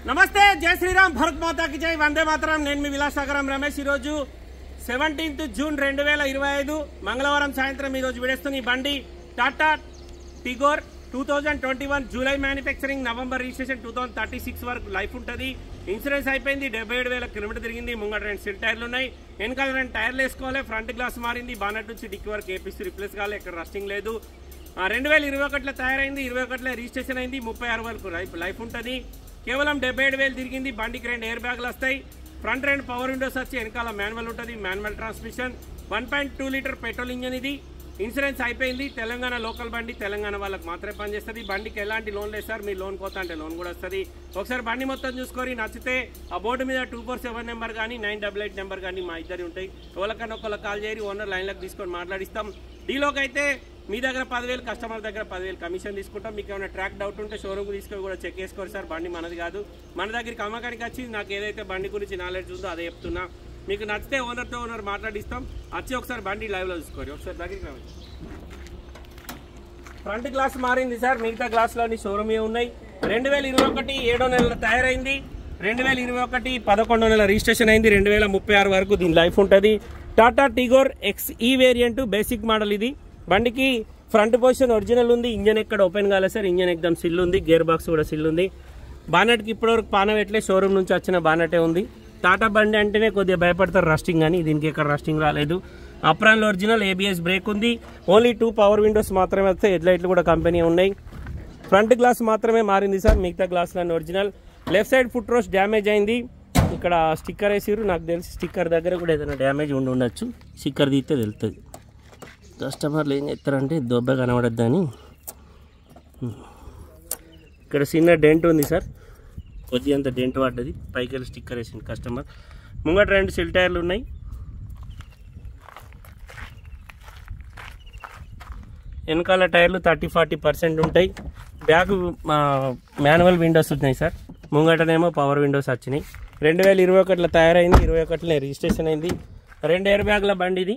నమస్తే, జై శ్రీరామ్, భరత్ మాతాకి జై, వందే మాతరం. నేను మీ విలాసాగరం రమేష్. ఈరోజు 17 జూన్ 2025 మంగళవారం సాయంత్రం ఈరోజు విడేస్తున్న ఈ బండి Tata Tigor 2021 July manufacturing, November registration, 2036 వరకు లైఫ్ ఉంటుంది. ఇన్సూరెన్స్ అయిపోయింది, 77,000 కిలోమీటర్ తిరిగింది. ముంగట 2 సిల్ టైర్లు ఉన్నాయి, వెనకాల 2 టైర్లు వేసుకోవాలి. ఫ్రంట్ గ్లాస్ మారింది, బానెట్ నుంచి డిక్కి వరకు ఏపీసీ రిప్లేస్ కావాలి, ఎక్కడ రస్టింగ్ లేదు. 2021లో తయారైంది, 21లో రిజిస్ట్రేషన్ అయింది. 36 వరకు లైఫ్ ఉంటుంది. కేవలం 77,000 తిరిగింది. బండికి 2 ఎయిర్ బ్యాగ్లు వస్తాయి. ఫ్రంట్ 2 పవర్ విండోస్ వచ్చి వెనకాల మాన్యువల్ ఉంటుంది, manual transmission. 1.2 litre petrol engine ఇది. ఇన్సూరెన్స్ అయిపోయింది. తెలంగాణ లోకల్ బండి, తెలంగాణ వాళ్ళకి మాత్రమే పనిచేస్తుంది. బండికి ఎలాంటి లోన్ లేదు సార్. మీరు లోన్ కోతా అంటే లోన్ కూడా వస్తుంది. ఒకసారి బండి మొత్తం చూసుకొని నచ్చితే ఆ బోర్డు మీద 247 నెంబర్ కానీ 988 నెంబర్ కానీ మా ఇద్దరు ఉంటాయి. ఎవరికన్నా ఒకళ్ళకి కాల్ చేయరి, ఓనర్ లైన్లకు తీసుకొని మాట్లాడిస్తాం. డీలోకి అయితే మీ దగ్గర 10,000, కస్టమర్ దగ్గర 10,000 కమిషన్ తీసుకుంటాం. మీకు ఏమైనా ట్రాక్ డౌట్ ఉంటే షోరూమ్కి తీసుకొని కూడా చెక్ చేసుకోరు సార్. బండి మనది కాదు. మన దగ్గరికి అమ్మకానికి వచ్చి నాకు ఏదైతే బండి గురించి నాలెడ్జ్ ఉందో అదే చెప్తున్నా. మీకు నచ్చితే ఓనర్తో ఓనర్ మాట్లాడిస్తాం. వచ్చి ఒకసారి బండి లైవ్లో చూసుకోరు. ఒకసారి దగ్గరికి రావచ్చు. ఫ్రంట్ గ్లాస్ మారింది సార్, మిగతా గ్లాసులన్నీ షోరూమ్ ఉన్నాయి. 2021 7వ నెల తయారైంది. 2021 11వ నెల రిజిస్ట్రేషన్ అయింది. 2036 వరకు దీని లైఫ్ ఉంటుంది. Tata Tigor XE variant, basic model ఇది. బండికి ఫ్రంట్ పొజిషన్ ఒరిజినల్ ఉంది. ఇంజన్ ఎక్కడ ఓపెన్ కాలేదు సార్. ఇంజన్ ఎగ్దమ్ సిల్ ఉంది. గేర్ బాక్స్ కూడా సిల్ ఉంది. బానెట్కి ఇప్పటివరకు పాన పెట్టలే, షోరూమ్ నుంచి వచ్చిన బానెటే ఉంది. టాటా బండి అంటేనే కొద్దిగా భయపడతారు రస్టింగ్ అని, దీనికి ఎక్కడ రస్టింగ్ రాలేదు. అప్రాన్లో ఒరిజినల్ ABS బ్రేక్ ఉంది. ఓన్లీ 2 పవర్ విండోస్ మాత్రమే వస్తాయి. హెడ్లైట్లు కూడా కంపెనీ ఉన్నాయి. ఫ్రంట్ గ్లాస్ మాత్రమే మారింది సార్, మిగతా గ్లాసులన్నీ original. Left side foot rest damage అయింది. ఇక్కడ స్టిక్కర్ వేసిరు, నాకు తెలిసి స్టిక్కర్ దగ్గర కూడా ఏదైనా డ్యామేజ్ ఉండొచ్చు. స్టిక్కర్ తీస్తే తెలుస్తుంది. కస్టమర్లు ఏం చేస్తారంటే దొబ్బ కనబడద్దని ఇక్కడ చిన్న డెంట్ ఉంది సార్, కొద్దిగా అంత డెంట్ పడ్డది. పైకి వెళ్ళి స్టిక్కర్ వేసింది కస్టమర్. ముంగట 2 సిల్ టైర్లు ఉన్నాయి. వెనకాల టైర్లు 30-40% ఉంటాయి. బ్యాక్ మాన్యువల్ విండోస్ ఉన్నాయి సార్. ముంగటనేమో పవర్ విండోస్ వచ్చినాయి. 2021లో తయారైంది, 21లో రిజిస్ట్రేషన్ అయింది. 2 ఎయిర్ బ్యాగ్ల బండి ఇది.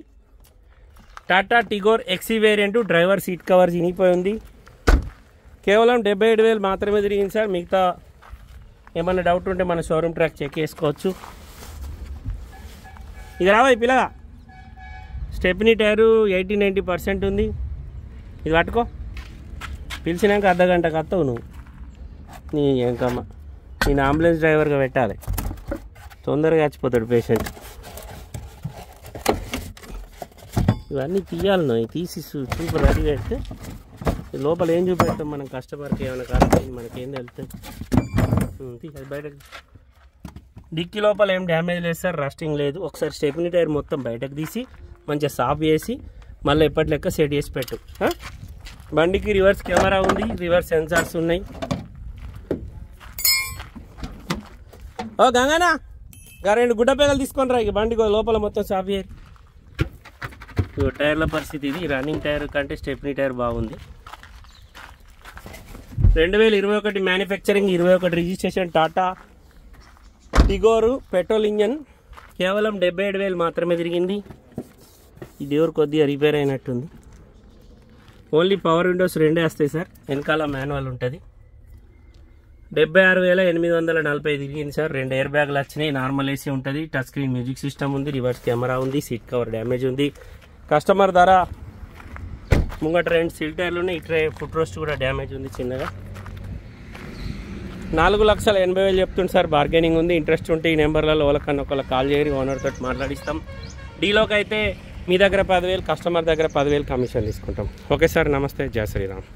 Tata Tigor XE variant. Driver seat cover చినిగిపోయి ఉంది. కేవలం 77,000 మాత్రమే తిరిగింది సార్. మిగతా ఏమన్నా డౌట్ ఉంటే మన షోరూమ్ ట్రాక్ చెక్ చేసుకోవచ్చు. ఇది రావా పిల్లగా, స్టెప్నీ టైరు 80-90% ఉంది. ఇది పట్టుకో, పిలిచినాక అర్ధగంటకు వస్తావు నువ్వు. నీ ఇంకమ్మ నేను అంబులెన్స్ డ్రైవర్గా పెట్టాలి, తొందరగా చచ్చిపోతాడు పేషెంట్. ఇవన్నీ తీయాలి నువ్వు, తీసి చూపు రెడీ పెడితే లోపల ఏం చూపెడతాం మనం కస్టమర్కి. ఏమైనా కాదు మనకేం తెలుస్తుంది. అది బయటకు డిక్కీ లోపల ఏం డ్యామేజ్ లేదు సార్, రస్టింగ్ లేదు. ఒకసారి స్టెప్నీ టైర్ మొత్తం బయటకు తీసి మంచిగా సాఫ్ చేసి మళ్ళీ ఎప్పటి లెక్క సెట్ చేసి పెట్టు. బండికి రివర్స్ కెమెరా ఉంది, రివర్స్ సెన్సార్స్ ఉన్నాయి. ఓ గంగానా, 2 గుడ్డ పేగలు తీసుకొని రా. ఇక బండికి లోపల మొత్తం సాఫ్ చేయాలి. టైర్ల పరిస్థితి ఇది. రన్నింగ్ టైర్ కంటే స్టెప్నీ టైర్ బాగుంది. 2021 manufacturing, 21 registration. Tata Tigor petrol engine. కేవలం 77,000 మాత్రమే తిరిగింది. ఈ డోర్ కొద్దిగా రిపేర్ అయినట్టుంది. ఓన్లీ పవర్ విండోస్ 2 వస్తాయి సార్. వెనకాల మాన్యువల్ ఉంటుంది. 76,840 తిరిగింది సార్. 2 ఎయిర్ బ్యాగ్లు వచ్చినాయి. నార్మల్ AC ఉంటుంది. టచ్ స్క్రీన్ మ్యూజిక్ సిస్టమ్ ఉంది. రివర్స్ కెమెరా ఉంది. సీట్ కవర్ డ్యామేజ్ ఉంది. కస్టమర్ ధర ముంగట 2 సిల్ టైర్లు ఉన్నాయి. ఇట్రే ఫుట్ రోస్ట్ కూడా డ్యామేజ్ ఉంది చిన్నగా. 4,80,000 చెప్తుంది సార్. బార్గెనింగ్ ఉంది. ఇంట్రెస్ట్ ఉంటే ఈ నెంబర్లలో ఒకళ్ళకన్నా ఒకళ్ళకి కాల్ చేయరి, ఓనర్ తోటి మాట్లాడిస్తాం. డీలోకి అయితే మీ దగ్గర 10,000, కస్టమర్ దగ్గర 10,000 కమిషన్ తీసుకుంటాం. ఓకే సార్, నమస్తే, జై శ్రీరామ్.